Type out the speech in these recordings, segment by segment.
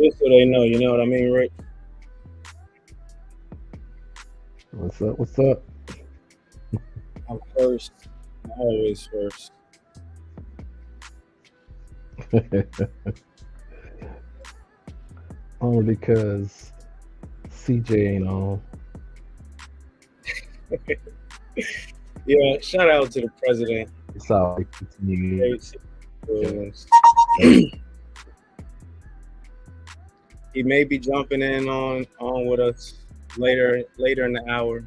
Just so they know, you know what I mean, Rick? What's up? What's up? I'm first. I'm always first. Only because CJ ain't on. Yeah, shout out to the president. It's all continue. Williams. He may be jumping in on with us later in the hour.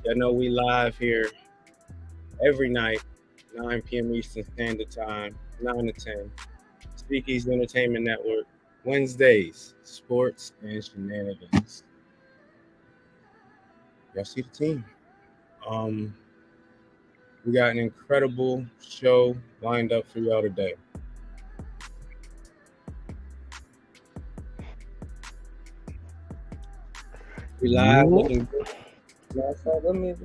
I know we live here every night, 9 p.m. Eastern Standard Time, 9 to 10. Speakeasy Entertainment Network. Wednesdays, sports and shenanigans. Y'all see the team. We got an incredible show lined up for y'all today. We live looking good. Let me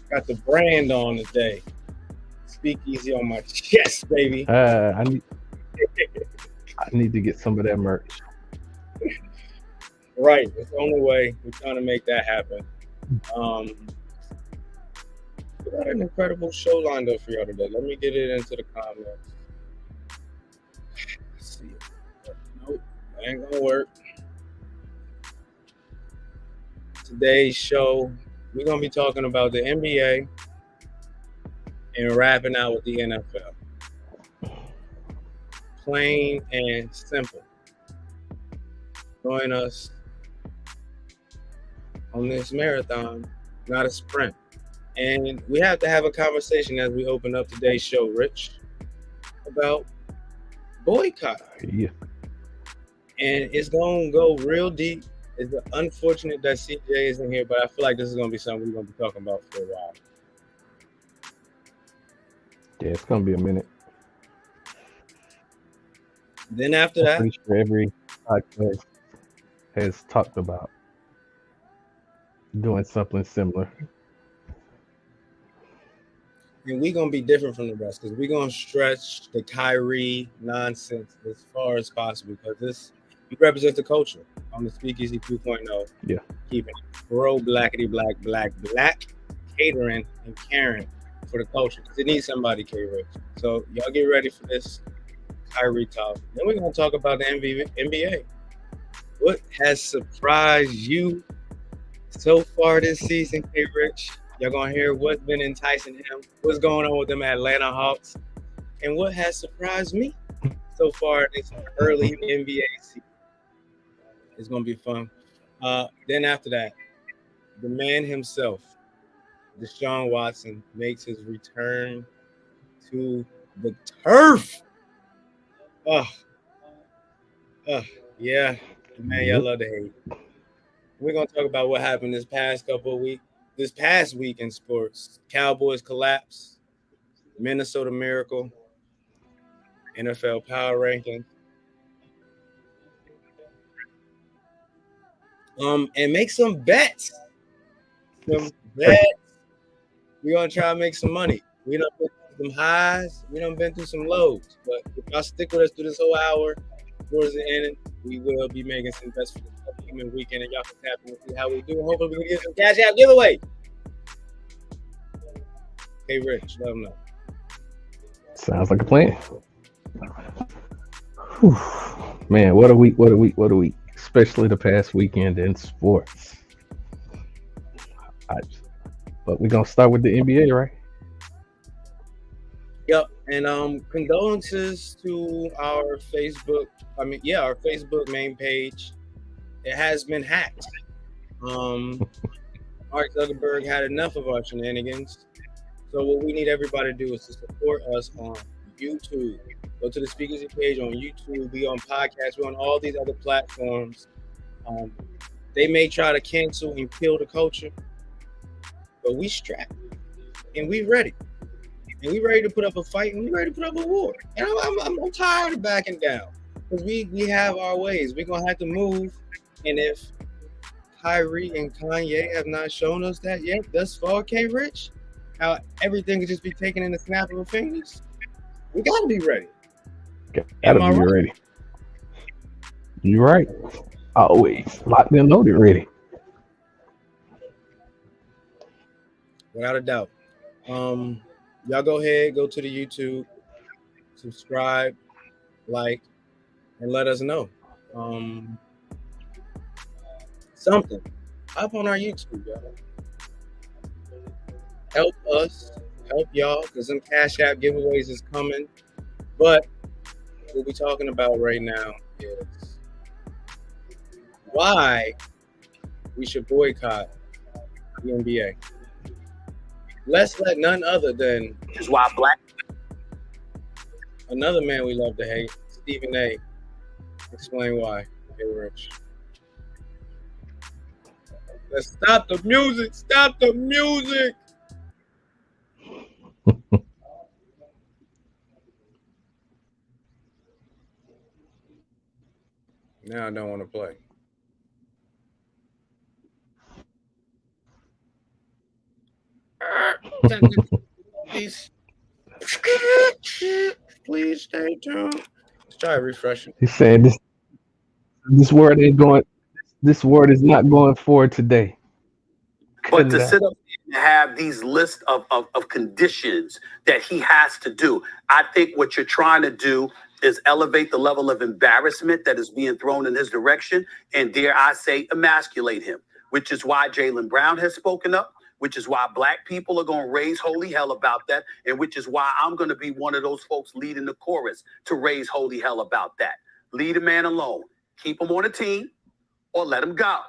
got the brand on today. Speakeasy on my chest, baby. I need to get some of that merch. Right, it's the only way we're trying to make that happen. We got an incredible show lined up for y'all today. Let me get it into the comments. Let's see. Nope, that ain't gonna work. Today's show, we're gonna be talking about the NBA and wrapping out with the NFL. Plain and simple. Join us on this marathon, not a sprint. And we have to have a conversation as we open up today's show, Rich, about boycott. Yeah. And it's going to go real deep. It's unfortunate that CJ isn't here, but I feel like this is going to be something we're going to be talking about for a while. Yeah, it's going to be a minute. Then after that, I'm pretty sure every podcast has talked about doing something similar. And we're going to be different from the rest because we're going to stretch the Kyrie nonsense as far as possible because this represents the culture on the Speakeasy 2.0. Yeah. Keeping bro blackity black, catering and caring for the culture because it needs somebody, KRich. So y'all get ready for this Kyrie talk. Then we're going to talk about the NBA. What has surprised you so far this season, KRich? Y'all going to hear what's been enticing him, what's going on with them Atlanta Hawks, and what has surprised me so far this early NBA season. It's going to be fun. Then after that, the man himself, Deshaun Watson, makes his return to the turf. Yeah, man, y'all love to hate. We're going to talk about what happened this past week in sports. Cowboys collapse, Minnesota Miracle, NFL Power Rankings. And make some bets. We're gonna try to make some money. We done been through some highs, we done been through some lows. But if y'all stick with us through this whole hour, towards the end, we will be making some bets for the upcoming weekend, and y'all can tap in and see how we do. Hopefully, we can get some cash out giveaway. Hey, Rich, let them know. Sounds like a plan. Whew. Man, what a week! Especially the past weekend in sports. But we're gonna start with the NBA, right? Yep, and condolences to our Facebook. Our Facebook main page. It has been hacked. Mark Zuckerberg had enough of our shenanigans. So what we need everybody to do is to support us on YouTube. Go to the Speakeasy page on YouTube. We on podcasts. We're on all these other platforms. They may try to cancel and kill the culture, but we strapped and we ready. And we ready to put up a fight and we ready to put up a war. And I'm tired of backing down because we have our ways. We're going to have to move. And if Kyrie and Kanye have not shown us that yet thus far, KRich, how everything could just be taken in the snap of a fingers, we got to be ready. Gotta be ready. You're right. Always locked and loaded, ready. without a doubt. Um, y'all go ahead, go to the YouTube, subscribe, like, and let us know. Um, something up on our YouTube, y'all. Help us, help y'all, because some Cash App giveaways is coming. But what we're talking about right now is why we should boycott the NBA. Let's let none other than Is why black another man we love to hate, Stephen A, explain why. KRich. Let's stop the music. Stop the music. Now I don't want to play. Please, please stay tuned. Let's try refreshing. He's saying this word ain't going. This word is not going forward today. but Cut to it out. sit up and have these lists of conditions that he has to do, I think what you're trying to do is elevate the level of embarrassment that is being thrown in his direction, and dare I say, emasculate him, which is why Jaylen Brown has spoken up, which is why black people are going to raise holy hell about that, and which is why I'm going to be one of those folks leading the chorus to raise holy hell about that. Leave a man alone. Keep him on a team or let him go.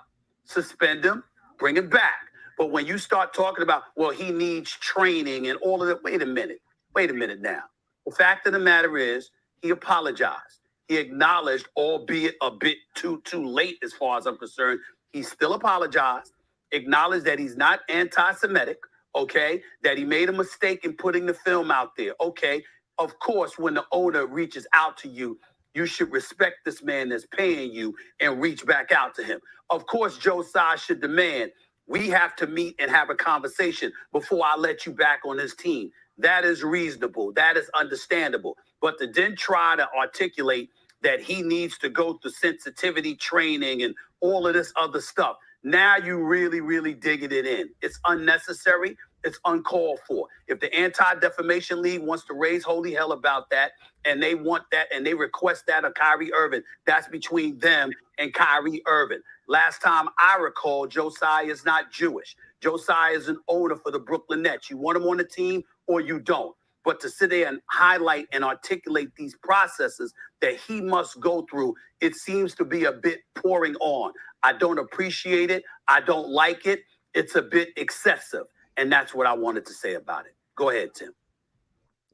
Suspend him, bring him back. But when you start talking about, well, he needs training and all of that, wait a minute now. The fact of the matter is, he apologized. He acknowledged, albeit a bit too late as far as I'm concerned, he still apologized, acknowledged that he's not anti-Semitic, okay, that he made a mistake in putting the film out there, okay. Of course, when the owner reaches out to you, you should respect this man that's paying you and reach back out to him. Of course, Joe Tsai should demand we have to meet and have a conversation before I let you back on this team. That is reasonable. That is understandable. But to then try to articulate that he needs to go through sensitivity training and all of this other stuff, now you really digging it in. It's unnecessary. It's uncalled for. If the Anti-Defamation League wants to raise holy hell about that, and they want that, and they request that of Kyrie Irving, that's between them and Kyrie Irving. Last time I recall, Josiah is not Jewish. Josiah is an owner for the Brooklyn Nets. You want him on the team or you don't. But to sit there and highlight and articulate these processes that he must go through, it seems to be a bit pouring on. I don't appreciate it. I don't like it. It's a bit excessive. And that's what I wanted to say about it. Go ahead, Tim.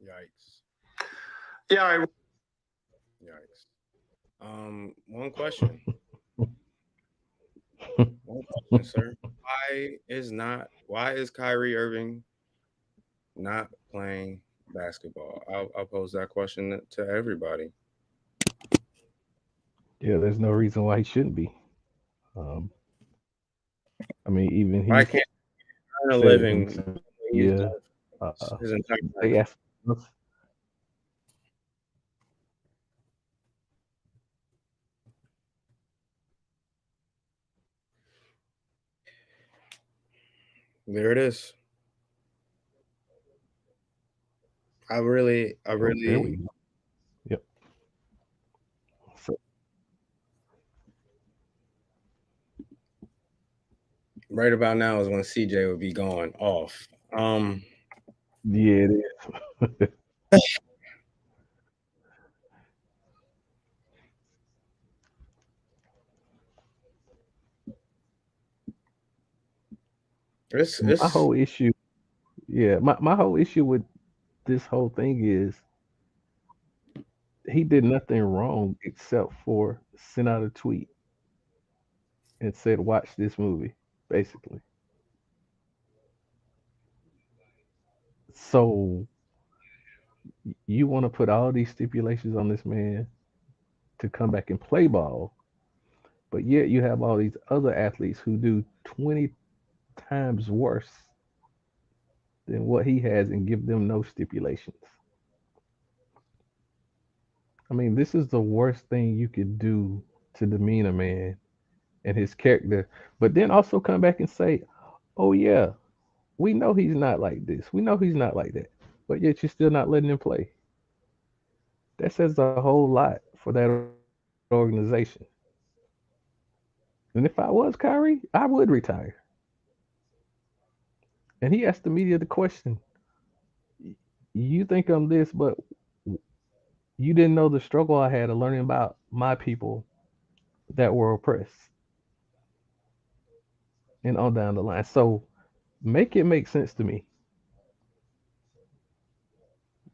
Yikes. Yeah. Yikes. One question. One question, sir. Why is Kyrie Irving not playing basketball? I'll pose that question to everybody. Yeah, there's no reason why he shouldn't be. Um, I mean, even Why he can't he earn a said it living? himself. He's Yeah, done uh, his entire they life. asked us. There it is. I Oh, there we really go. Yep. So, right about now is when CJ would be going off. yeah, it is. My It's whole issue, yeah, my whole issue with this whole thing is he did nothing wrong except for send out a tweet and said, "Watch this movie," basically. So you want to put all these stipulations on this man to come back and play ball, but yet you have all these other athletes who do 20 times worse than what he has and give them no stipulations. I mean, this is the worst thing you could do to demean a man and his character, but then also come back and say, "Oh yeah, we know he's not like this. We know he's not like that." But yet you're still not letting him play. That says a whole lot for that organization. And if I was Kyrie, I would retire. And he asked the media the question, "You think I'm this, but you didn't know the struggle I had of learning about my people that were oppressed," and on down the line. So make it make sense to me.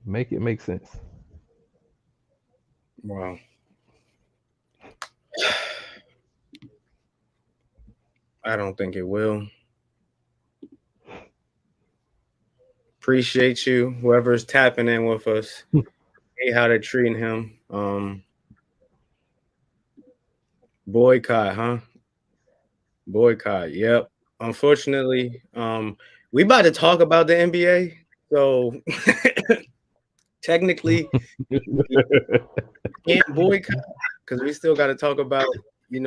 Make it make sense. Wow. I don't think it will. Appreciate you, whoever's tapping in with us. Hey, how they're treating him. Boycott, huh? Boycott. Yep. Unfortunately, we about to talk about the NBA. So technically, we can't boycott because we still got to talk about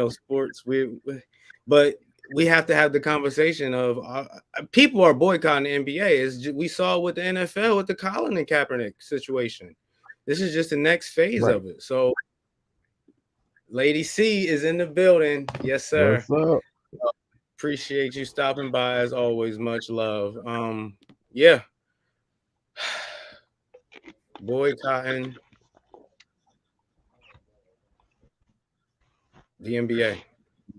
sports. But we have to have the conversation of people are boycotting the NBA. We saw with the NFL with the Colin and Kaepernick situation. This is just the next phase of it. So, Lady C is in the building. Yes, sir. What's up? Appreciate you stopping by as always. Much love. Yeah. Boycotting the NBA.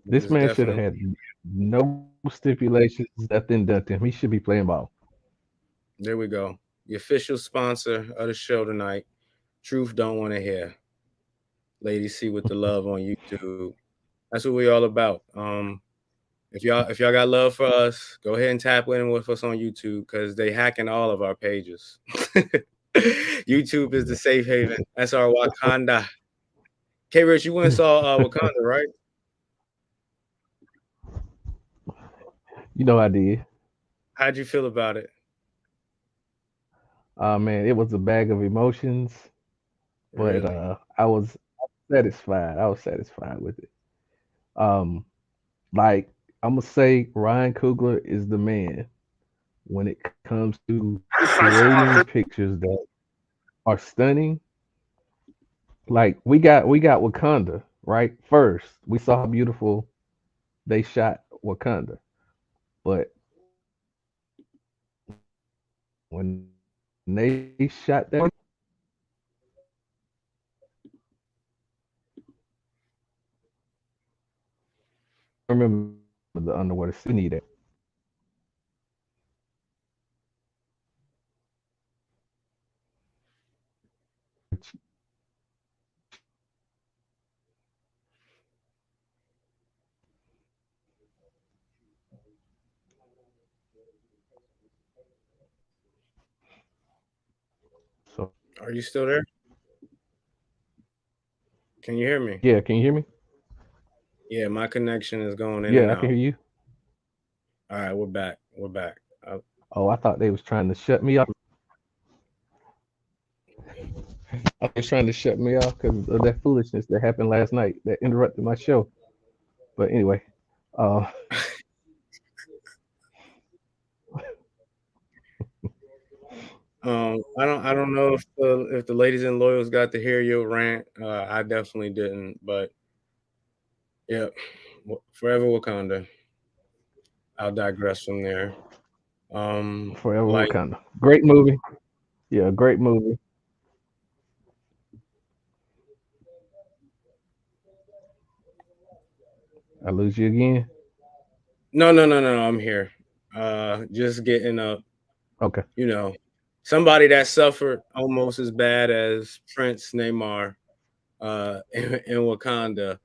This man should have had no stipulations that then done to him. He should be playing ball. There we go. The official sponsor of the show tonight. Truth don't want to hear. Lady C with the love on YouTube. That's what we all about. If y'all got love for us, go ahead and tap in with us on YouTube because they hacking all of our pages. YouTube is the safe haven. That's our Wakanda. KRich, you went and saw Wakanda, right? You know I did. How'd you feel about it? Man, it was a bag of emotions, but Really? I was satisfied. I was satisfied with it. Like I'm gonna say, Ryan Coogler is the man when it comes to creating pictures that are stunning. Like we got Wakanda, right? First, we saw how beautiful they shot Wakanda. But when they shot that, I remember the underwater city that. So Are you still there? Can you hear me? yeah, can you hear me? Yeah, my connection is going in and Yeah, I out. can hear you. All right, we're back. We're back. Oh, I thought they was trying to shut me off. I was trying to shut me off because of that foolishness that happened last night that interrupted my show. But anyway, uh, I don't know if the ladies and loyals got to hear your rant. I definitely didn't, but yeah, forever Wakanda. I'll digress from there. Forever Like Wakanda. Great movie. Yeah, great movie. I lose you again. no, I'm here. Just getting up. Okay. Somebody that suffered almost as bad as Prince Neymar in Wakanda.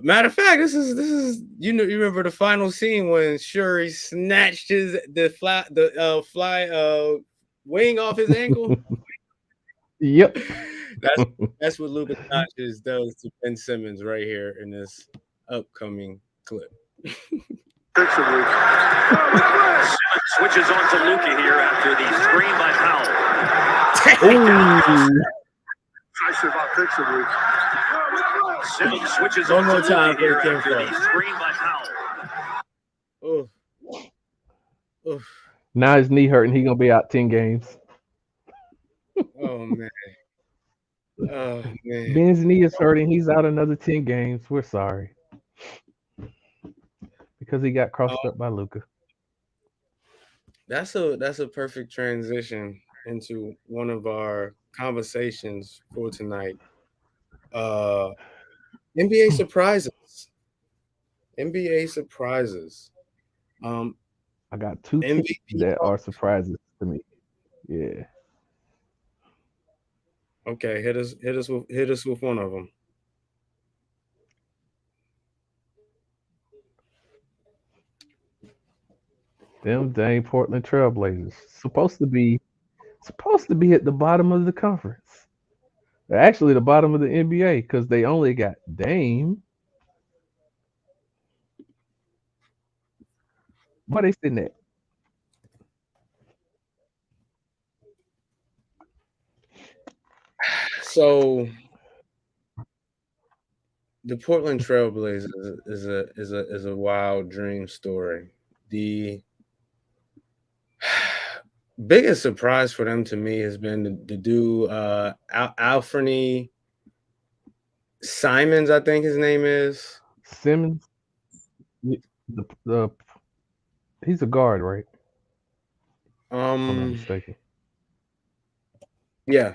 Matter of fact, this is you remember the final scene when Shuri snatched the fly wing off his ankle. Yep. That's what Luka Doncic does to Ben Simmons right here in this upcoming clip. Simmons switches on to Luka here after the screen by Powell. Ooh. Offensively. Simmons switches One more to time Luka for here the after the Kim screen by Howell. Oof. Oof. Now his knee hurting. He gonna be out 10 games. Oh man. Oh man. Ben's knee is hurting. He's out another 10 games. We're sorry because he got crossed up by Luka. That's a perfect transition into one of our conversations for tonight. NBA surprises. NBA surprises. I got two teams MVP that talk. are surprises to me. Yeah. Okay, hit us with one of them. Them dang Portland Trailblazers supposed to be at the bottom of the conference. Actually, the bottom of the NBA because they only got Dame. What they sitting at? So the Portland Trailblazers is a wild dream story. The biggest surprise for them to me has been the dude Alfred Simons, I think his name is. Simmons. The he's a guard, right? If I'm not mistaken. Yeah.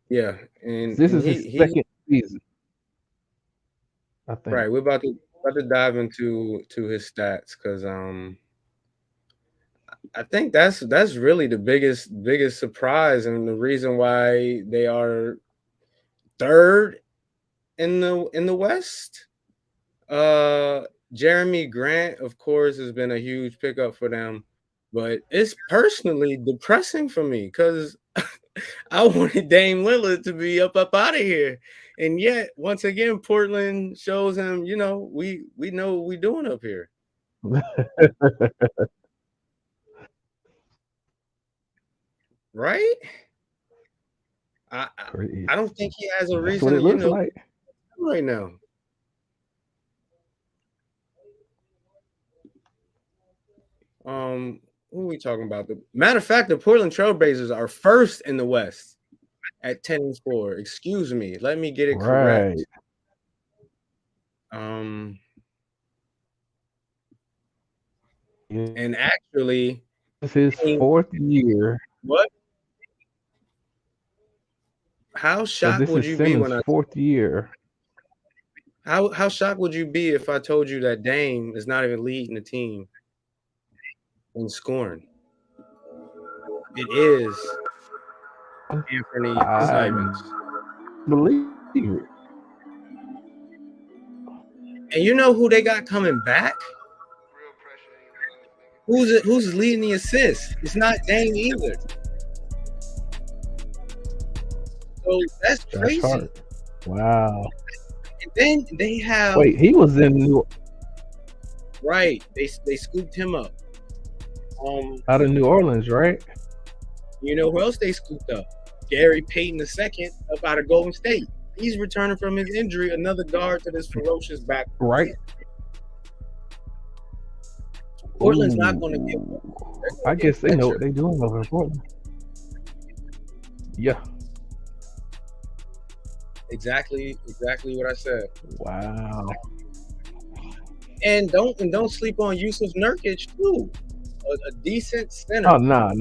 And This is his second season. I think. Right. We're about to dive into his stats because I think that's really the biggest surprise and the reason why they are third in the West. Jeremy Grant, of course, has been a huge pickup for them, but it's personally depressing for me because I wanted Dame Lillard to be up out of here. And yet, once again, Portland shows him, we know what we're doing up here. Right? I don't think he has a reason what it looks like right now. Who are we talking about? The matter of fact, the Portland Trailblazers are first in the West at 10-4. Excuse me. Let me get it correct. And actually, it's his fourth year. What? How shocked would you be when I fourth year? How shocked would you be if I told you that Dame is not even leading the team in scoring? It is Anthony Simons. Believe it. And you know who they got coming back? Who's leading the assists? It's not Dame either. So that's crazy. Wow. And then they have. Wait, he was in New. Right, they scooped him up. Out of New Orleans, right? You know who else they scooped up? Gary Payton II up out of Golden State. He's returning from his injury, another guard to this ferocious back. Right. Portland's not going to get. I guess they know what they're doing over in Portland. Yeah. Exactly what I said. Wow. And don't sleep on Yusuf Nurkic too. A decent center. Oh no.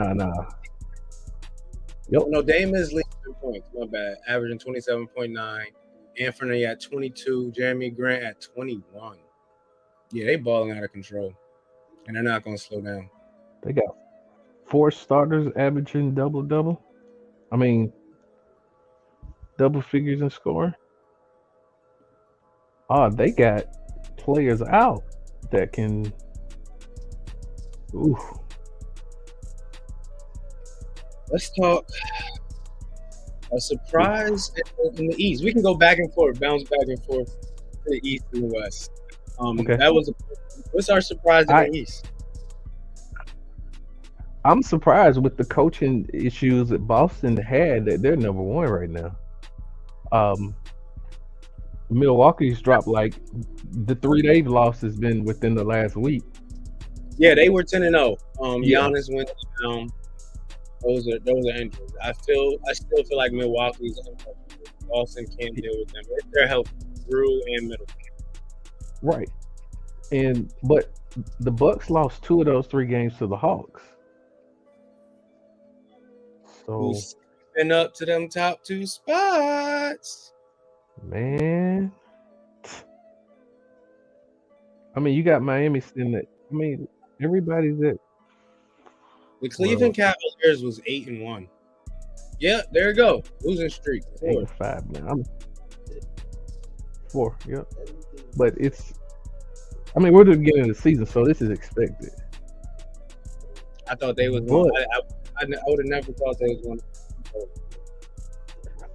Yep. No, Dame is leading in points. My bad. Averaging 27.9. Anthony at 22. Jeremy Grant at 21. Yeah, they balling out of control. And they're not going to slow down. They got 4 starters averaging double. I mean, double figures in scoring. Oh, they got players out that can. Ooh. Let's talk a surprise in the East. We can go back and forth, bounce back and forth to the East and the West. Okay. What's our surprise in the East? I'm surprised with the coaching issues that Boston had that they're number one right now. Milwaukee's dropped like the 3 they've lost has been within the last week. Yeah, they were 10-0. Yeah. Giannis went down. Those are injuries. I still feel like Milwaukee's Boston can't deal with them. They're healthy, Drew and Middleton. Right. But the Bucks lost 2 of those 3 games to the Hawks. So Who's been up to them top 2 spots? man, I mean, you got Miami sitting at. I mean, everybody's at. The Cleveland Cavaliers was 8-1. Yeah, there you go. Losing streak. 8-5 now. I'm 4. Yep. But it's. I mean, we're at the beginning of the season, so this is expected. I thought they was going. I would have never thought they was going.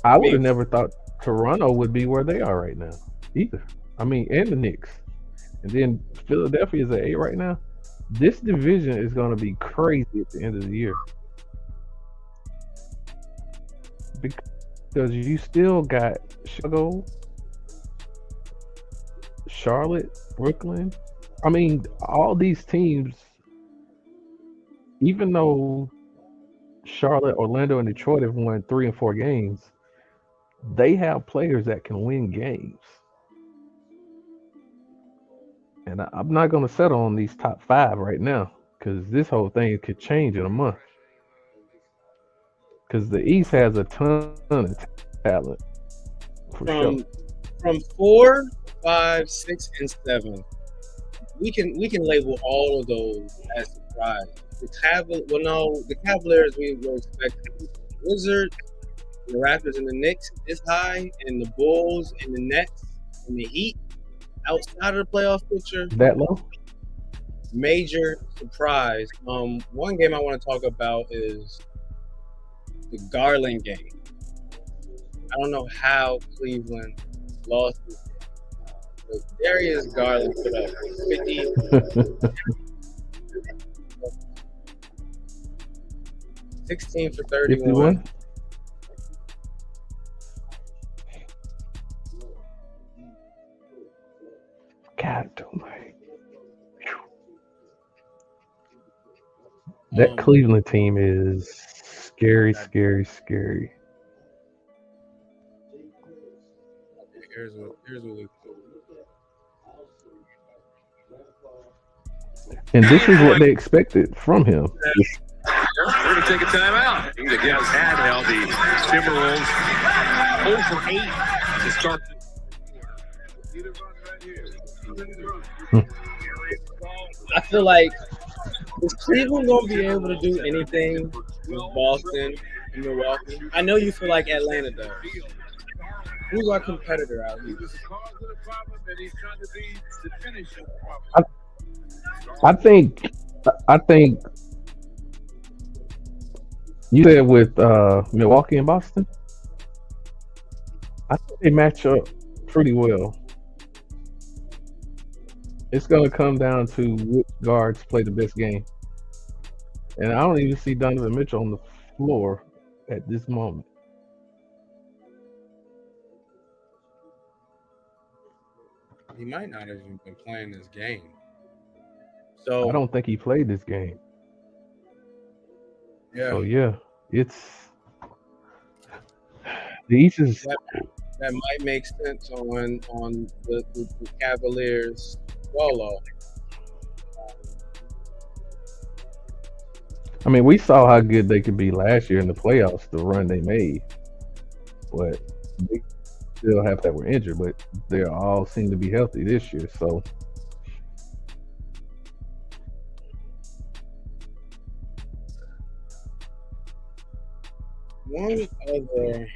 I would have never thought Toronto would be where they are right now, either. I mean, and the Knicks, and then Philadelphia is at 8 right now. This division is going to be crazy at the end of the year because you still got Chicago, Charlotte, Brooklyn. I mean, all these teams, even though Charlotte, Orlando, and Detroit have won 3 and 4 games, they have players that can win games. And I'm not going to settle on these top 5 right now because this whole thing could change in a month. Because the East has a ton of talent. From 4, 5, 6, and 7, we can label all of those as surprise. The Cavaliers we were expecting. The Wizards, the Raptors, and the Knicks this high, and the Bulls, and the Nets, and the Heat outside of the playoff picture. That low? Major surprise. One game I want to talk about is the Garland game. I don't know how Cleveland lost this game. But Darius Garland put up 50. 16 for 31. 51? God almighty. That Cleveland team is scary, scary, scary. Here's what we And this is what they expected from him. We're going to take a timeout. The Cavs had held the Timberwolves 0 for 8 to start. I feel like is Cleveland going to be able to do anything with Boston and Milwaukee? I know you feel like Atlanta does. Who's our competitor out here? I think you said with Milwaukee and Boston. I think they match up pretty well. It's going to come down to which guards play the best game. And I don't even see Donovan Mitchell on the floor at this moment. He might not have even been playing this game. So I don't think he played this game. Yeah. So yeah, it's the East is that might make sense on the Cavaliers solo. I mean, we saw how good they could be last year in the playoffs, the run they made. But they still have that were injured, but they all seem to be healthy this year. So one other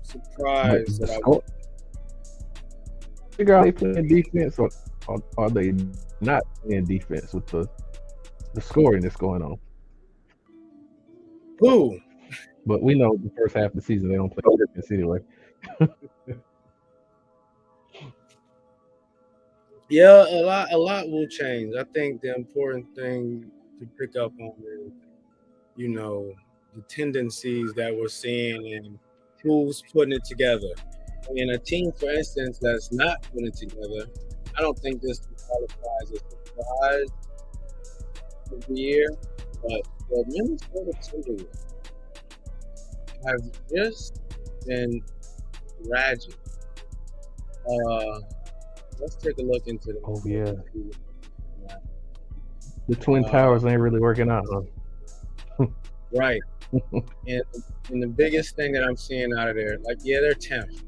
surprise that I figure out they playing defense or are they not playing defense with the scoring that's going on? Who? But we know the first half of the season they don't play defense anyway. Yeah, a lot will change. I think the important thing to pick up on is, the tendencies that we're seeing and who's putting it together. And a team, for instance, that's not putting it together, I don't think this qualifies as a surprise of the year, but the Minnesota Timberwolves have just been tragic. Let's take a look into the. Oh yeah. The Twin Towers ain't really working out, huh? Right. and the biggest thing that I'm seeing out of there, like, yeah, they're 10th.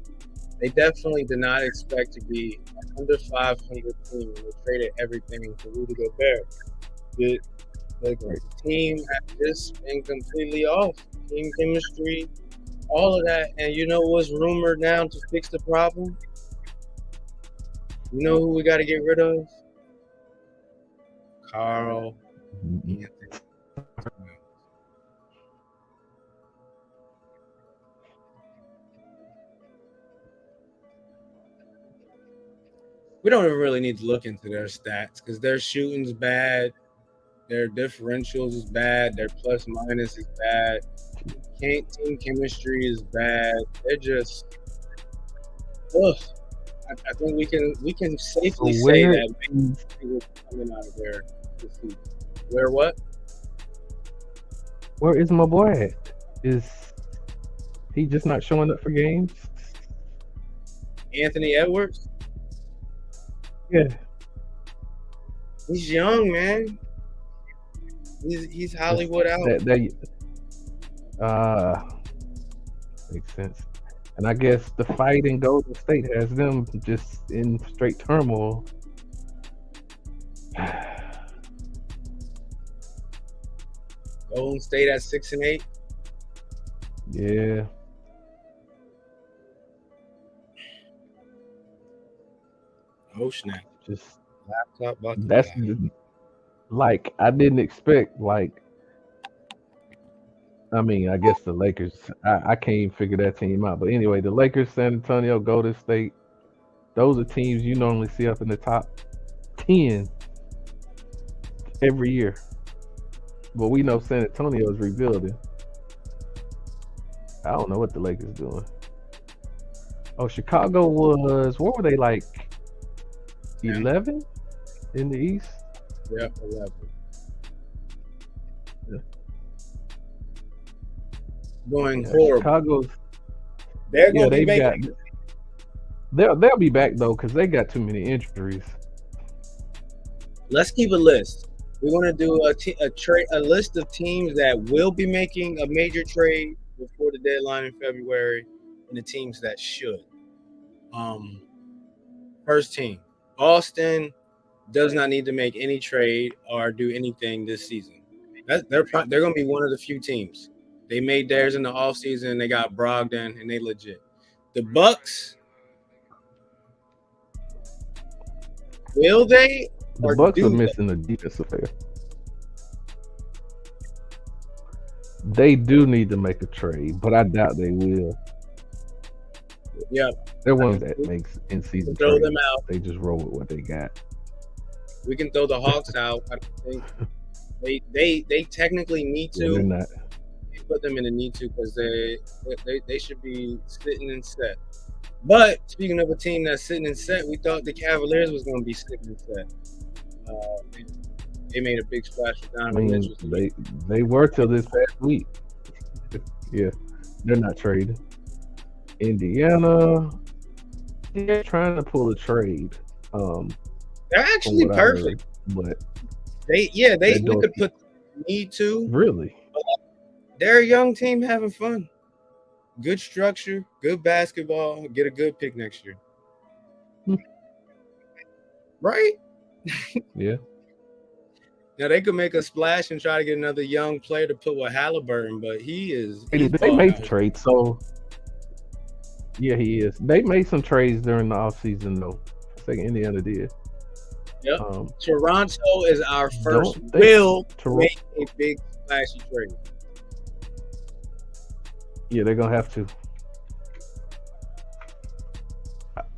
They definitely did not expect to be under 500 team. They traded everything for Rudy Gobert. The team has just been completely off. Team chemistry, all of that. And you know what's rumored now to fix the problem? You know who we got to get rid of? Carl Anthony. We don't even really need to look into their stats because their shooting's bad, their differentials is bad, their plus minus is bad, team chemistry is bad. They're just, I think we can safely say that people coming out of there this season. Where what? Where is my boy at? Is he just not showing up for games? Anthony Edwards? Yeah. He's young, man. He's Hollywood out. Makes sense. And I guess the fight in Golden State has them just in straight turmoil. Golden State at 6-8. Yeah. Oh snap! Just laptop. That's like I didn't expect. Like, I mean, I guess the Lakers. I can't even figure that team out. But anyway, the Lakers, San Antonio, Golden State. Those are teams you normally see up in the top 10 every year. But we know San Antonio is rebuilding. I don't know what the Lakers doing. Oh, Chicago was, what were they, like 11 in the East? Yeah, 11. Yeah. Going horrible. Chicago's. They're going to be making. They'll be back though because they got too many injuries. Let's keep a list. We want to do a list of teams that will be making a major trade before the deadline in February, and the teams that should. First team, Boston does not need to make any trade or do anything this season. They're going to be one of the few teams. They made theirs in the offseason. They got Brogdon, and they legit. The Bucks, will they? The Bucks are missing a defensive player. They do need to make a trade, but I doubt they will. Yeah, they're one that makes in-season throw trades. Them out. They just roll with what they got. We can throw the Hawks out. I don't think they technically need to. Yeah, they're not. They put them in the need to because they should be sitting and set. But speaking of a team that's sitting and set, we thought the Cavaliers was going to be sitting and set. They made a big splash with Donovan Mitchell. They were till this past week. Yeah, they're not trading. Indiana, they're trying to pull a trade. They're actually perfect, but we could put need to. Really, they're a young team having fun. Good structure, good basketball. Get a good pick next year, right? Yeah. Now they could make a splash and try to get another young player to put with Halliburton, but they made the trade, so yeah, he is. They made some trades during the offseason though. I think Indiana did. Yep. Toronto is our first will make a big splashy trade. Yeah, they're gonna have to.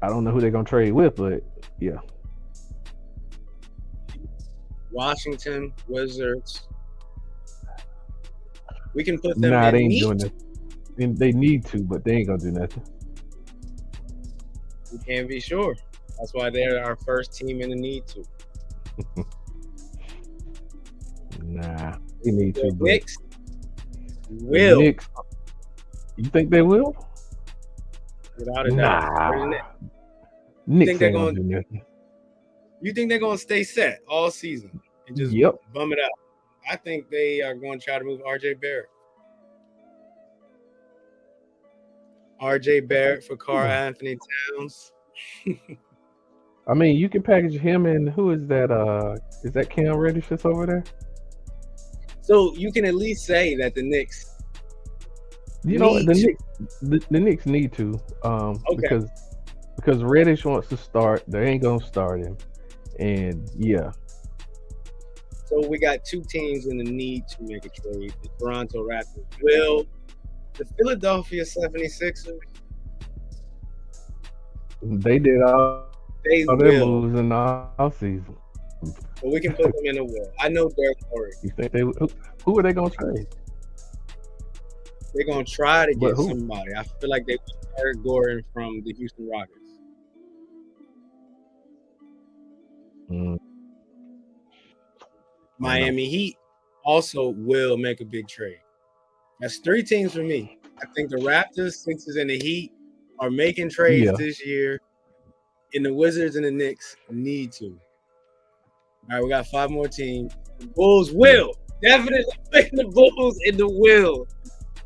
I don't know who they're gonna trade with, but yeah. Washington Wizards. We can put them. Nah, they ain't doing that. They need to, but they ain't gonna do nothing. We can't be sure. That's why they're our first team in the need to. Nah, they need The to. But Knicks the will, Knicks, you think they will? without a doubt. Nah. You Knicks think they're ain't gonna going? do nothing. You think they're going to stay set all season and just Yep. bum it out? I think they are going to try to move R.J. Barrett. R.J. Barrett for Karl Anthony Towns. I mean, you can package him and who is that? Is that Cam Reddish that's over there? So you can at least say that the Knicks. You know, need the to- Knicks, the Knicks need to, because Reddish wants to start. They ain't gonna start him, and yeah, So we got two teams in the need to make a trade. The Toronto Raptors will. The Philadelphia 76ers, they did all they their will. moves in the offseason. But we can put them in a will. I know Derek Morey. You think they? Who are they gonna trade? They're going to try to But get who? somebody. I feel like they want Eric Gordon from the Houston Rockets. Mm, Miami Heat also will make a big trade. That's three teams for me. I think the Raptors, Sixers, and the Heat are making trades this year, and the Wizards and the Knicks need to. All right, we got 5 more teams. The Bulls will. Definitely pick the Bulls in the will.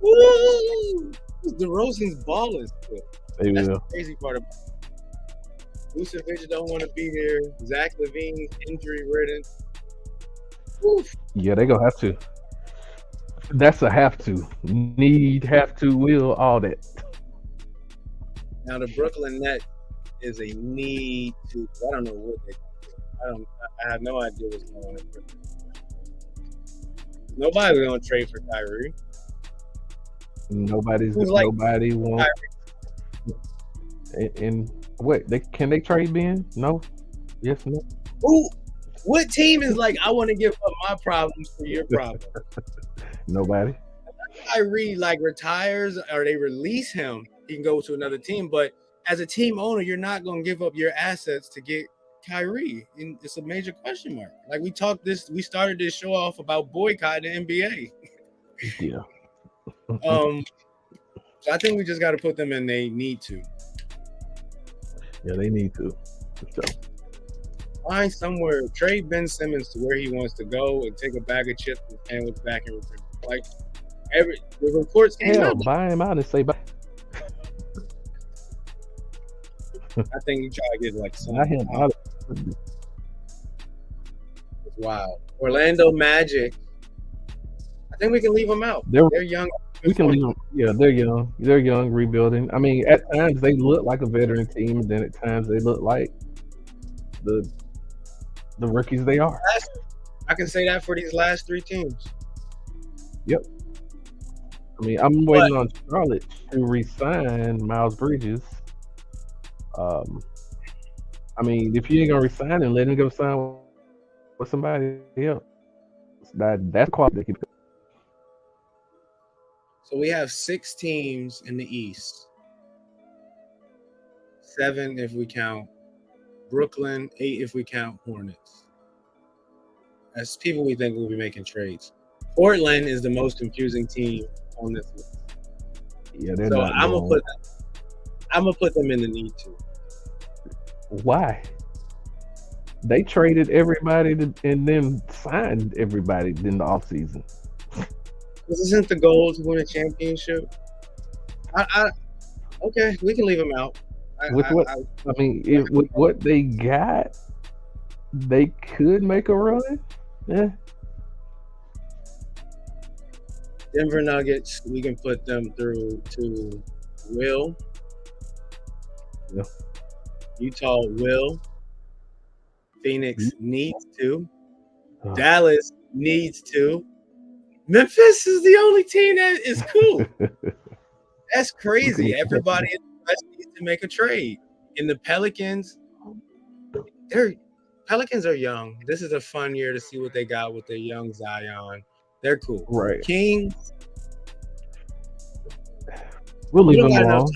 Woo! DeRozan's balling still. they That's will. the crazy part about it. Vucevic don't want to be here. Zach LaVine's injury ridden. Oof. Yeah, they gonna have to. That's a have to. Need, have to, will, all that. Now the Brooklyn Nets is a need to. I don't know what they gonna do. I have no idea what's going on in Brooklyn. Nobody's gonna trade for Kyrie. Nobody wants. And wait, can they trade Ben? No. Yes, no. What team is like, I want to give up my problems for your problems? Nobody. Kyrie retires or they release him, he can go to another team. But as a team owner, you're not going to give up your assets to get Kyrie. And it's a major question mark. Like we started this show off about boycotting the NBA. Yeah. So I think we just got to put them in. They need to. Yeah, they need to. So. Find somewhere, trade Ben Simmons to where he wants to go and take a bag of chips and sandwich back in return. Like the reports came out. Buy him out and say bye. I think you try to get Not something. him out. Wow. Orlando Magic. I think we can leave them out. They're young. We can leave them. Yeah, they're young. They're young, rebuilding. I mean, at times they look like a veteran team, and then at times they look like the rookies they are. I can say that for these last 3 teams. Yep. I mean, I'm waiting on Charlotte to re-sign Miles Bridges. I mean, if you ain't gonna resign him, let him go sign with somebody else. That's quality. So we have 6 teams in the East. 7 if we count Brooklyn, 8 if we count Hornets. That's people we think will be making trades. Portland is the most confusing team on this list. Yeah, they're so not. I'm gonna put them in the need to. Why? They traded everybody and then signed everybody in the offseason. This isn't the goal to win a championship. Okay, we can leave them out. With what they got, they could make a run. Yeah. Denver Nuggets, we can put them through to Will. Yeah. Utah will. Phoenix needs to. Dallas needs to. Memphis is the only team that is cool. That's crazy. Everybody in the West needs to make a trade. And the Pelicans are young. This is a fun year to see what they got with their young Zion. They're cool. Right. Kings. We'll leave them alone.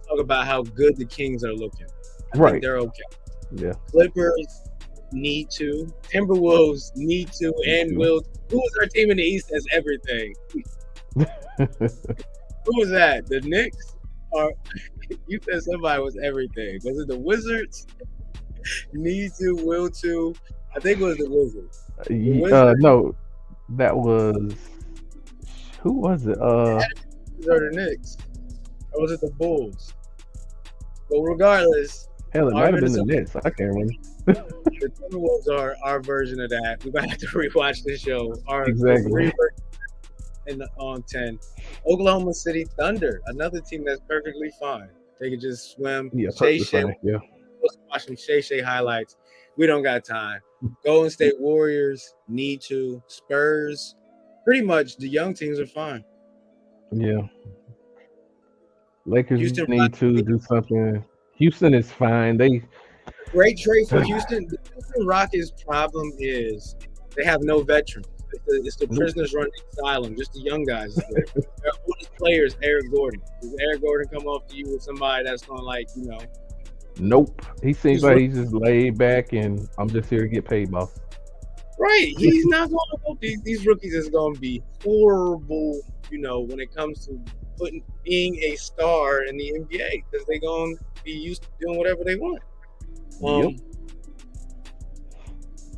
talk about how good the Kings are looking. I Right. think they're okay. Yeah. Clippers need to. Timberwolves need to and will. Who was our team in the East that's everything? Who was that? The Knicks? Or you said somebody was everything. Was it the Wizards? Need to, will to. I think it was the Wizards. No, that was who was it? Or the Knicks. Or was it the Bulls? But regardless, Hell, it our might have been the Minnesota- Nets. I can't remember. the Timberwolves are our version of that. We're gonna have to rewatch the show. Our Exactly. on 10. Oklahoma City Thunder, another team that's perfectly fine. They can just swim. Yeah, Shay perfectly fine. Yeah. watch some Shay highlights. We don't got time. Golden State Warriors need to. Spurs, pretty much the young teams are fine. Yeah. Lakers Houston need to do something. Houston is fine. Great trade for Houston. The Houston Rockets' problem is they have no veterans. It's the prisoners running asylum, just the young guys. Their oldest player is Eric Gordon. Does Eric Gordon come off to you with somebody that's going to Nope. He seems like he's just laid back and I'm just here to get paid, boss. Right. He's not going to go. These rookies is going to be horrible, when it comes to being a star in the NBA because they're going to be used to doing whatever they want.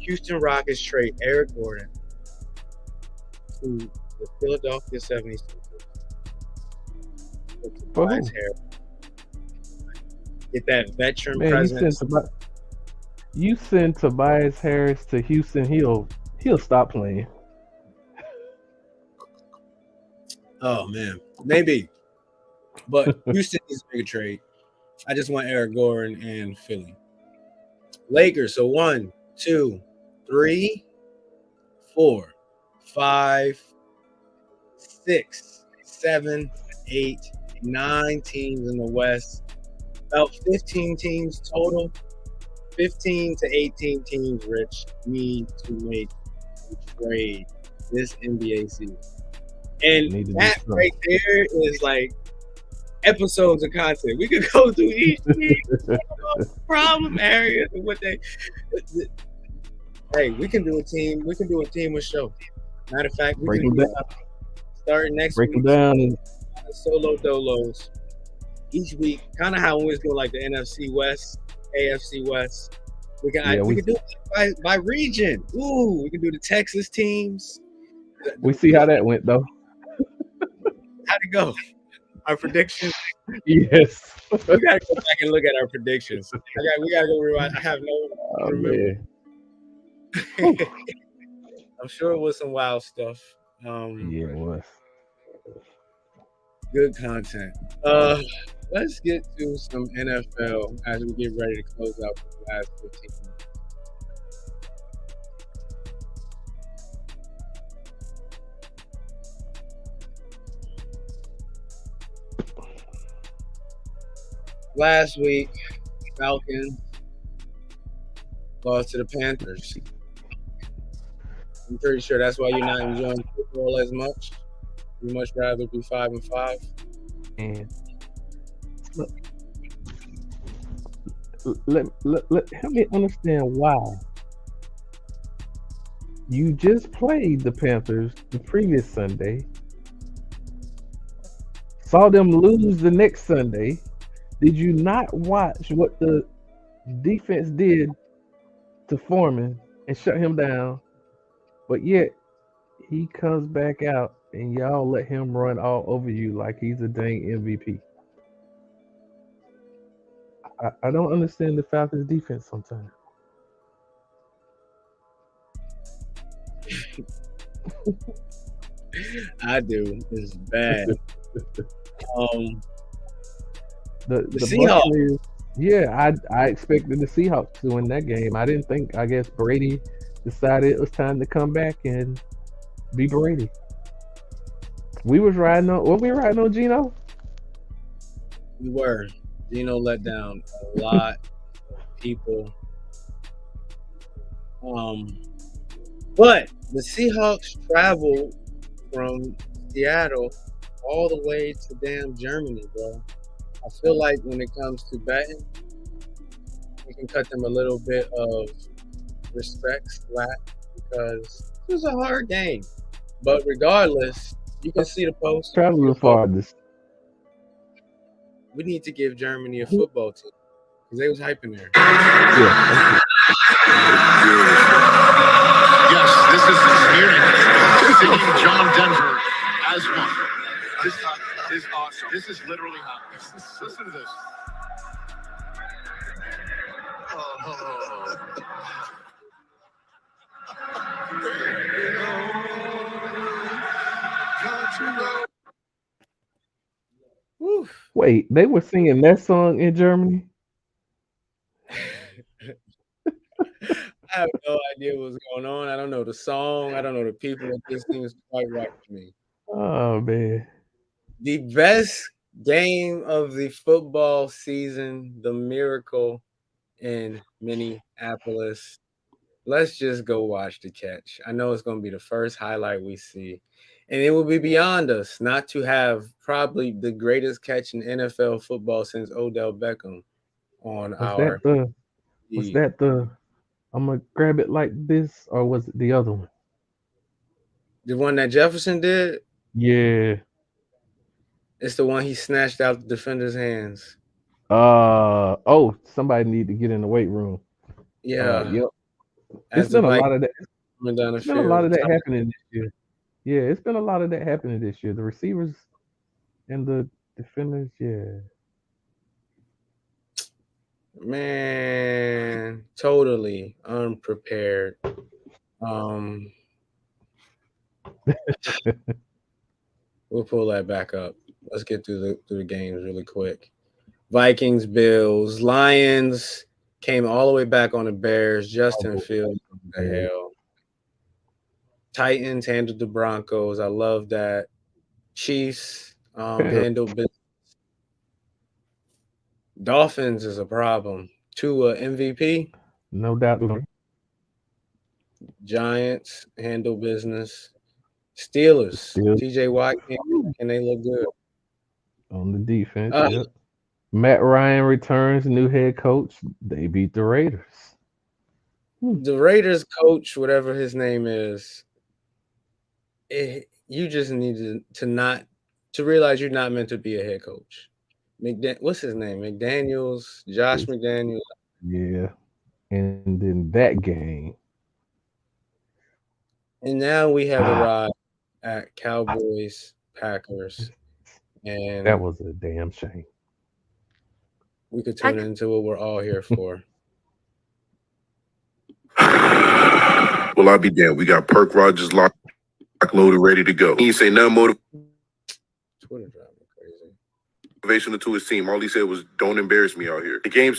Houston Rockets trade Eric Gordon to the Philadelphia 76ers. Tobias Harris. Get that veteran presence. You send Tobias Harris to Houston, he'll stop playing. Oh man, maybe. But Houston needs to make a trade. I just want Eric Gordon and Philly. Lakers. So 1, 2, 3, 4, 5, 6, 7, 8, 9 teams in the West. About 15 teams total. 15 to 18 teams, Rich, need to make a trade this NBA season. And that right there is like episodes of content. We could go through each problem areas and what they. Hey, we can do a team. We can do a team with show. Matter of fact, we can start next week. Break them down and solo dolos each week. Kind of how we was doing like the NFC West, AFC West. We can do it by region. Ooh, we can do the Texas teams. We see how that went though. How'd it go? Our predictions. Yes. We gotta go back and look at our predictions. We gotta go rewind. I have no remember. I'm sure it was some wild stuff. Yeah, it was. Good content. Let's get to some NFL as we get ready to close out for the last 15 minutes. Last week, Falcons lost to the Panthers. I'm pretty sure that's why you're not enjoying football as much. You much rather be 5-5. And help me understand why you just played the Panthers the previous Sunday, saw them lose the next Sunday. Did you not watch what the defense did to Foreman and shut him down? But yet he comes back out and y'all let him run all over you like he's a dang MVP. I don't understand the Falcons defense sometimes. I do. It's bad. The Seahawks. Yeah, I expected the Seahawks to win that game. I guess Brady decided it was time to come back and be Brady. We were riding on Gino? We were. Gino let down a lot of people. But the Seahawks traveled from Seattle all the way to damn Germany, bro. I feel like when it comes to betting, we can cut them a little bit of respect slack because it was a hard game. But regardless, you can see the post. Traveling far. This. We need to give Germany a football team because they was hyping there. Yeah. Yes, this is Munich. Singing John Denver as one. This is awesome. This is literally hot. Listen to this. Woo. Wait, they were singing that song in Germany? I have no idea what's going on. I don't know the song. I don't know the people. It just seems quite right to me. Oh man. The best game of the football season, the miracle in Minneapolis. Let's just go watch the catch. I know it's going to be the first highlight we see. And it will be beyond us not to have probably the greatest catch in NFL football since Odell Beckham on our. Was that the I'm gonna grab it like this, or was it the other one? The one that Jefferson did? Yeah. It's the one he snatched out the defender's hands. Oh, somebody need to get in the weight room. Yeah. Yep. It's been a lot of that. It's been a lot of that happening this year. Yeah, it's been a lot of that happening this year. The receivers and the defenders, yeah. Man, totally unprepared. We'll pull that back up. Let's get through the games really quick. Vikings, Bills, Lions came all the way back on the Bears. Justin Fields, what the hell. Titans handled the Broncos. I love that. Chiefs handled business. Dolphins is a problem. Tua MVP. No doubt. Giants handle business. Steelers. TJ Watt and they look good. On the defense. Yep. Matt Ryan returns, new head coach. They beat the Raiders. The Raiders coach, whatever his name is, you just need to realize you're not meant to be a head coach. What's his name? McDaniels, Josh McDaniels. Yeah. And then that game. And now we have arrived at Cowboys, Packers. And that was a damn shame. We could turn into what we're all here for. Well, I'll be damned. We got Perk Rogers locked, loaded, ready to go. He ain't say nothing Twitter driving me crazy. Motivational to his team. All he said was, "Don't embarrass me out here." The game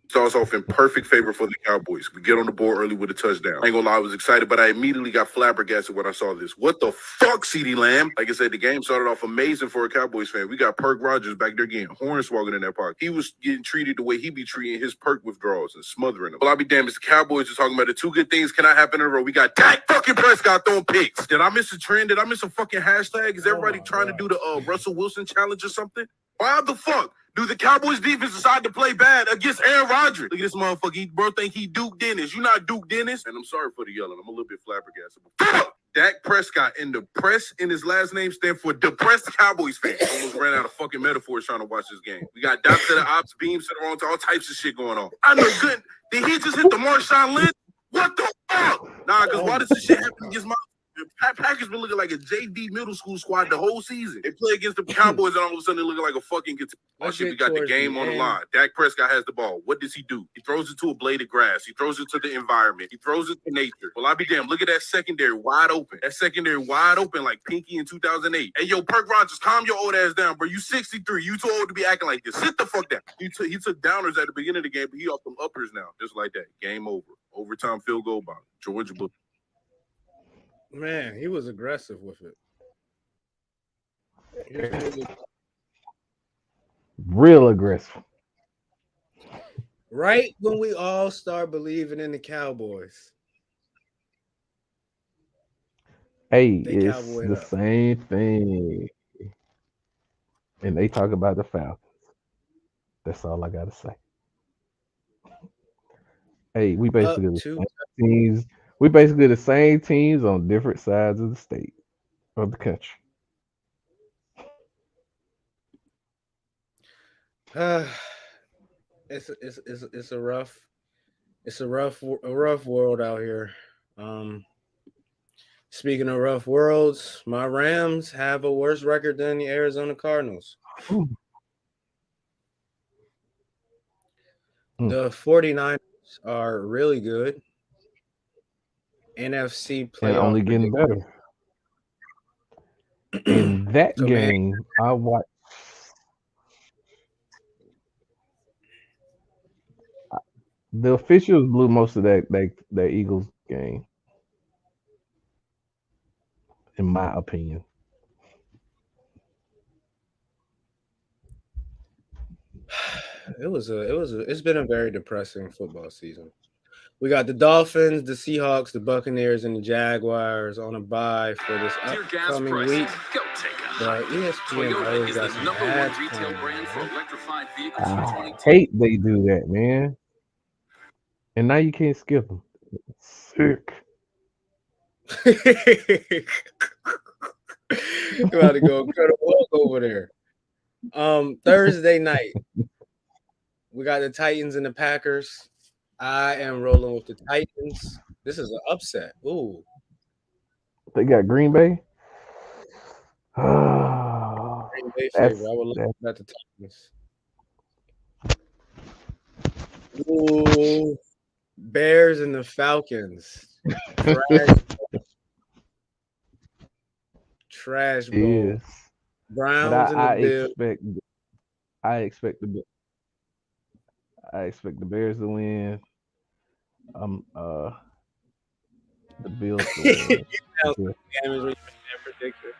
starts off in perfect favor for the Cowboys. We get on the board early with a touchdown. I ain't gonna lie, I was excited, but I immediately got flabbergasted when I saw this. What the fuck, CeeDee Lamb? Like I said, the game started off amazing for a Cowboys fan. We got Perk Rogers back there getting hornswoggled in that park. He was getting treated the way he be treating his perk withdrawals and smothering them. Well, I'll be damned, the Cowboys are talking about the two good things cannot happen in a row. We got Dak fucking Prescott throwing picks. Did I miss a trend? Did I miss a fucking hashtag? Is everybody trying to do the Russell Wilson challenge or something? Why the fuck do the Cowboys defense decide to play bad against Aaron Rodgers? Look at this motherfucker. He bro think he Duke Dennis. You not Duke Dennis. And I'm sorry for the yelling. I'm a little bit flabbergasted. Fuck! Dak Prescott, and the press in his last name stand for depressed Cowboys fans. Almost ran out of fucking metaphors trying to watch this game. We got dots to the ops, beams to the wrong, all types of shit going on. I know good. Did he just hit the Marshawn Lynch? What the fuck? Nah, because why does this shit happen against my... Packers been looking like a JV middle school squad the whole season. They play against the Cowboys and all of a sudden they're looking like a fucking guitar. Oh shit, we got the game on the line. Dak Prescott has the ball. What does he do? He throws it to a blade of grass. He throws it to the environment. He throws it to nature. Well, I'll be damned. Look at that secondary wide open. That secondary wide open like Pinky in 2008. Hey, yo, Perk Rogers, calm your old ass down, bro. You 63. You too old to be acting like this. Sit the fuck down. He took downers at the beginning of the game, but he off them uppers now. Just like that. Game over. Overtime field goal by Georgia Bush. Man, he was aggressive with it. Real aggressive. Right when we all start believing in the Cowboys. Hey, it's the same thing. and they talk about the Falcons. That's all I gotta say. Hey, we Up basically the to same teams. We basically the same teams on different sides of the state of the country. uh, it's a rough world out here. Um, Speaking of rough worlds, my Rams have a worse record than the Arizona Cardinals. Ooh. The 49ers are really good. NFC And playoff only getting prediction. better. In that Command- game, I watched. The officials blew most of that Eagles game, in my opinion. It's been a very depressing football season. We got the Dolphins, the Seahawks, the Buccaneers, and the Jaguars on a bye for this Dear gas upcoming prices, week. go take a But hike. ESPN Toyota always is got the some number one ads retail playing, brand for man. electrified vehicles for I 22. hate they do that, man. And now you can't skip them. Sick. You about to go incredible walk over there. Thursday night, we got the Titans and the Packers. I am rolling with the Titans. This is an upset. Ooh. They got Green Bay. Green Bay That's favorite. I would look that. at the Titans. Ooh. Bears and the Falcons. Trash ball. Is. But Browns and the Bills. I expect the Bears to win. The Bills to win. Damage when you make that prediction.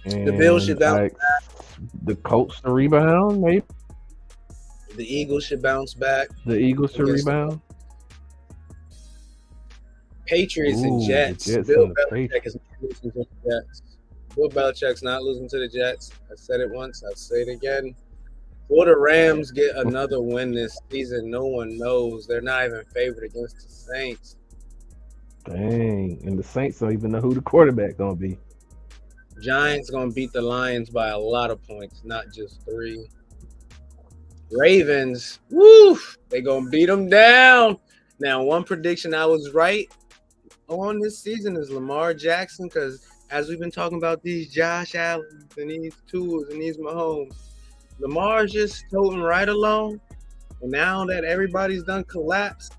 The Bills should bounce back. The Colts to rebound, maybe. The Eagles should bounce back. The Eagles to rebound. Patriots and Ooh, Jets. the Jets Bill and the Belichick is not losing to the Jets. Bill Belichick's not losing to the Jets. I said it once. I'll say it again. Will the Rams get another win this season? No one knows. They're not even favored against the Saints. Dang. And the Saints don't even know who the quarterback gonna be. Giants gonna beat the Lions by a lot of points, not just 3. Ravens, woo, they gonna beat them down. Now, one prediction I was right on this season is Lamar Jackson, because as we've been talking about these Josh Allen and these Tuas and these Mahomes, Lamar's just toting right along. And now that everybody's done collapsed,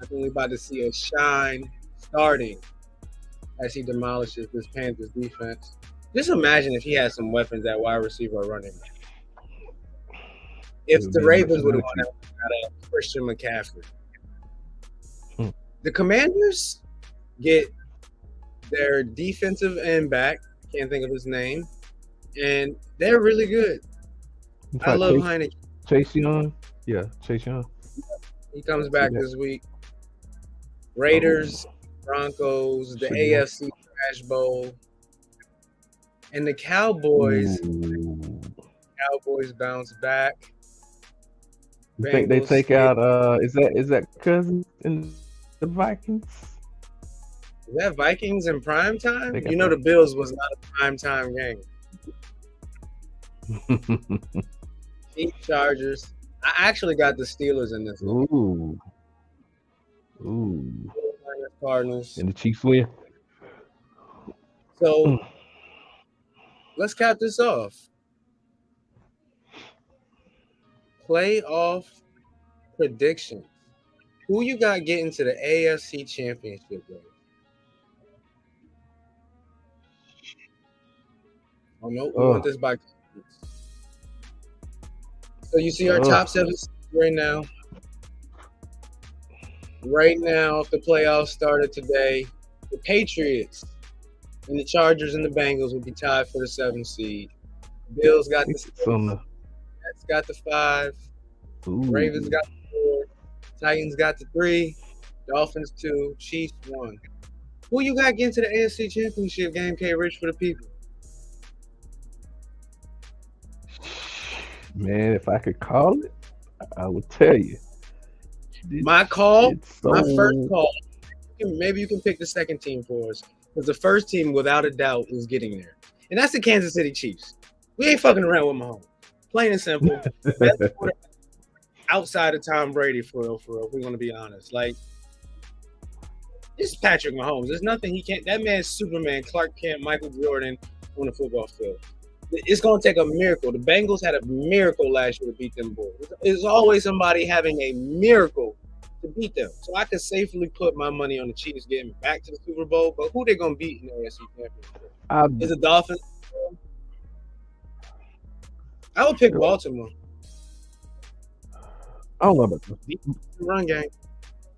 I think we're about to see a shine starting as he demolishes this Panthers defense. Just imagine if he had some weapons at wide receiver or running back. If the Ravens would have won out of Christian McCaffrey. The Commanders get their defensive end back, can't think of his name, and they're really good. I love Heineken. Chase Young? Yeah, Chase Young. He comes back this week. Raiders, Broncos, the AFC Trash Bowl, and the Cowboys. Ooh. Cowboys bounce back. You think they take out is that Cousins in the Vikings? Is that Vikings in prime time? You know that. the Bills was not a prime time game. Chargers. I actually got the Steelers in this one. Ooh. Cardinals. And the Chiefs win. So let's cap this off. Playoff predictions. Who you got getting to the AFC Championship game? Oh no, we want this by conference. So you see our top 7 right now. Right now, if the playoffs started today, the Patriots and the Chargers and the Bengals would be tied for the 7th seed. Bills got the 6. Jets got the 5. Ooh. Ravens got the 4. Titans got the 3, Dolphins 2, Chiefs 1. Who you got getting to the AFC Championship game, KRich, for the people? Man, if I could call it, I would tell you. My call, so... my first call. Maybe you can pick the second team for us, because the first team, without a doubt, is getting there, and that's the Kansas City Chiefs. We ain't fucking around with Mahomes. Plain and simple. Best quarterback outside of Tom Brady, for real. If we're gonna be honest, like, it's Patrick Mahomes. There's nothing he can't. That man's Superman, Clark Kent, Michael Jordan on the football field. It's gonna take a miracle. The Bengals had a miracle last year to beat them boys. There's always somebody having a miracle to beat them. So I could safely put my money on the Chiefs getting back to the Super Bowl. But who they gonna beat in the AFC Championship? Is it Dolphins? I would pick Baltimore. I don't know about the run game.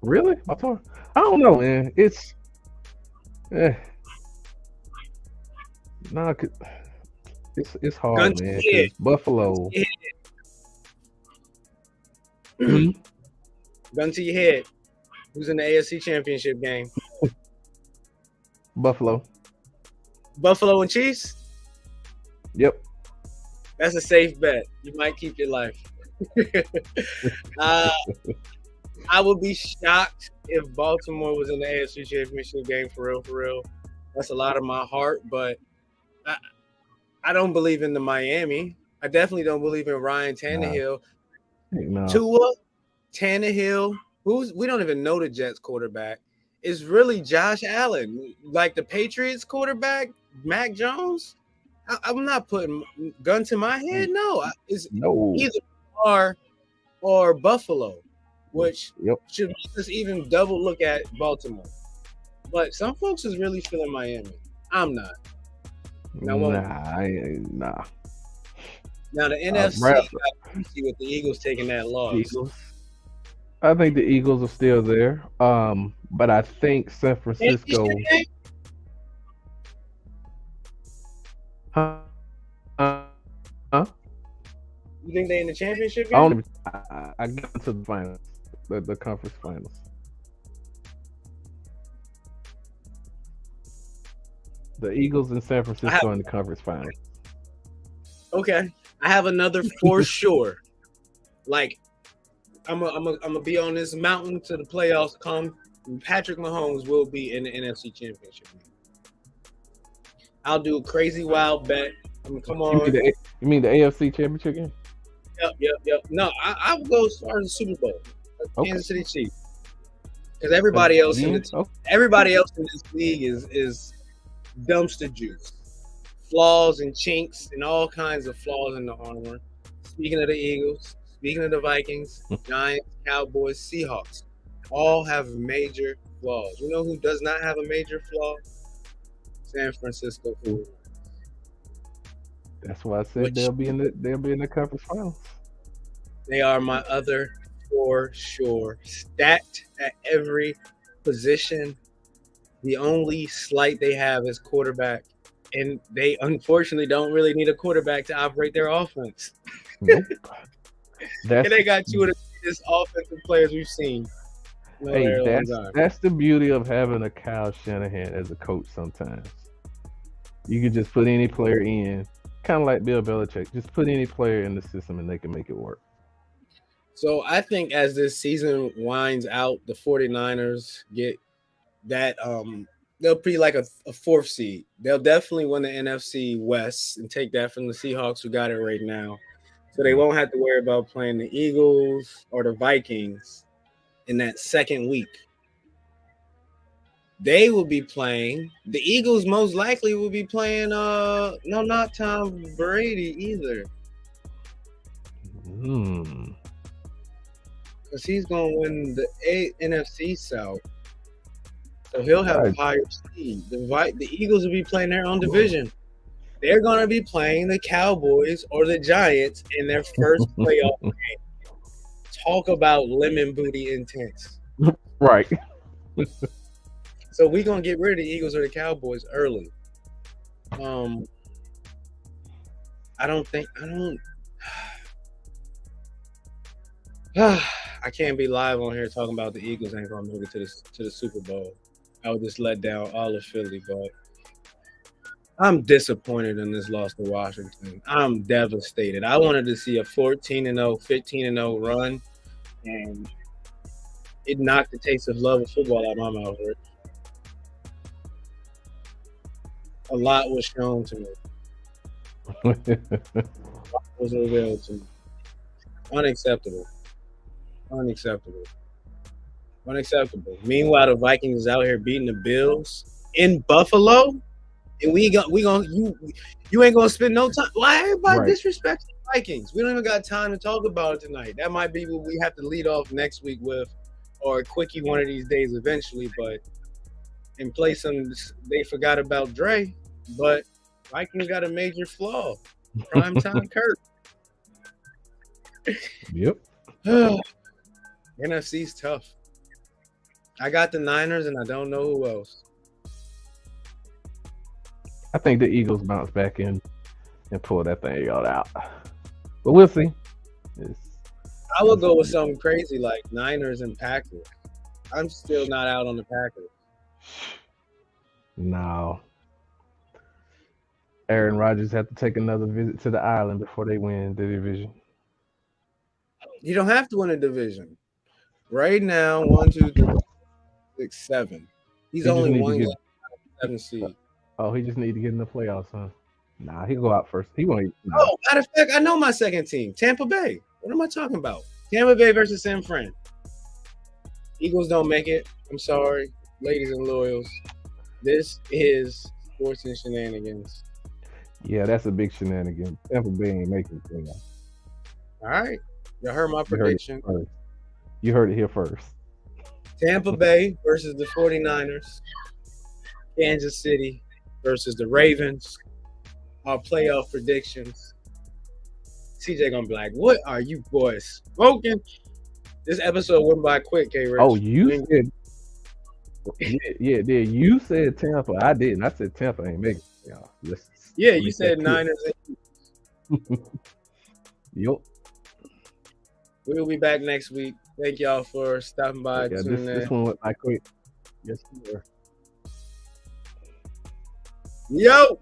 Really? Baltimore? I don't know, man. It's it's hard, Gun man. Because Buffalo. Gun to your head. Who's in the AFC Championship game? Buffalo. Buffalo and Chiefs? Yep. That's a safe bet. You might keep your life. I would be shocked if Baltimore was in the AFC Championship game, for real. That's a lot of my heart, but I don't believe in the Miami. I definitely don't believe in Ryan Tannehill. No. Tua, Tannehill, we don't even know the Jets quarterback. It's really Josh Allen. Like the Patriots quarterback, Mac Jones. I'm not putting gun to my head. No, it's either Lamar or Buffalo, which should make us even double look at Baltimore. But some folks is really feeling Miami. I'm not. Nah. Now the NFC got with the Eagles taking that loss. Eagles. I think the Eagles are still there. But I think San Francisco. Huh? You think they in the championship game? I got into the finals, the conference finals. The Eagles in San Francisco in the conference finals. Okay, I have another for sure. Like, I'm gonna be on this mountain till the playoffs come. And Patrick Mahomes will be in the NFC Championship game. I'll do a crazy wild bet. I mean, come on. You mean the AFC Championship game? Yep. No, I would go as far as the Super Bowl. Kansas City Chiefs. Because everybody else in this league is dumpster juice. Flaws and chinks and all kinds of flaws in the armor. Speaking of the Eagles, speaking of the Vikings, Giants, Cowboys, Seahawks, all have major flaws. You know who does not have a major flaw? San Francisco 49ers. That's why I said they'll be in the conference finals. They are my other for sure. Stacked at every position. The only slight they have is quarterback, and they unfortunately don't really need a quarterback to operate their offense. Nope. And they got two of the greatest offensive players we've seen. That's the beauty of having a Kyle Shanahan as a coach sometimes. You can just put any player in, kind of like Bill Belichick, just put any player in the system and they can make it work. So I think as this season winds out, the 49ers get that they'll be like a fourth seed. They'll definitely win the NFC West and take that from the Seahawks, who got it right now. So they won't have to worry about playing the Eagles or the Vikings in that second week. They will be playing. The Eagles most likely will be playing. No, not Tom Brady either. Because he's gonna win the NFC South, so he'll have a higher seed. The Eagles will be playing their own division. They're gonna be playing the Cowboys or the Giants in their first playoff game. Talk about lemon booty intense. Right. So we're gonna get rid of the Eagles or the Cowboys early. I don't. I can't be live on here talking about the Eagles ain't gonna make it to the Super Bowl. I would just let down all of Philly, but I'm disappointed in this loss to Washington. I'm devastated. I wanted to see a 14-0, 15-0 run, and it knocked the taste of love of football out of my mouth. Rich. A lot was shown to me. Was revealed to me. Unacceptable. Meanwhile, the Vikings is out here beating the Bills in Buffalo, and you ain't gonna spend no time. Why everybody disrespects the Vikings? We don't even got time to talk about it tonight. That might be what we have to lead off next week with, or a quickie one of these days eventually. But in place of, they forgot about Dre, but Vikings got a major flaw. Primetime Kirk. Yep. NFC's tough. I got the Niners, and I don't know who else. I think the Eagles bounce back in and pull that thing all out. But we'll see. I would go with something crazy like Niners and Packers. I'm still not out on the Packers. No. Aaron Rodgers had to take another visit to the island before they win the division. You don't have to win a division. Right now, 1, 2, 3, 6, 7. He's only one game 7 seed. Oh, he just need to get in the playoffs, huh? Nah, he'll go out first. He won't. Nah. Oh, matter of fact, I know my second team, Tampa Bay. What am I talking about? Tampa Bay versus San Fran. Eagles don't make it. I'm sorry, ladies and loyals. This is Sports and Shenanigans. Yeah, that's a big shenanigan. Tampa Bay ain't making it. All right. You heard my prediction. You heard it here first. Tampa Bay versus the 49ers. Kansas City versus the Ravens. Our playoff predictions. CJ gonna be like, what are you boys smoking? This episode went by quick, KRich. Oh, you said yeah, you said Tampa. I didn't. I said Tampa ain't making it. Yeah, you said Niners. Yep. We'll be back next week. Thank y'all for stopping by. Yeah, this one went by quick. Yes, sir. Yo!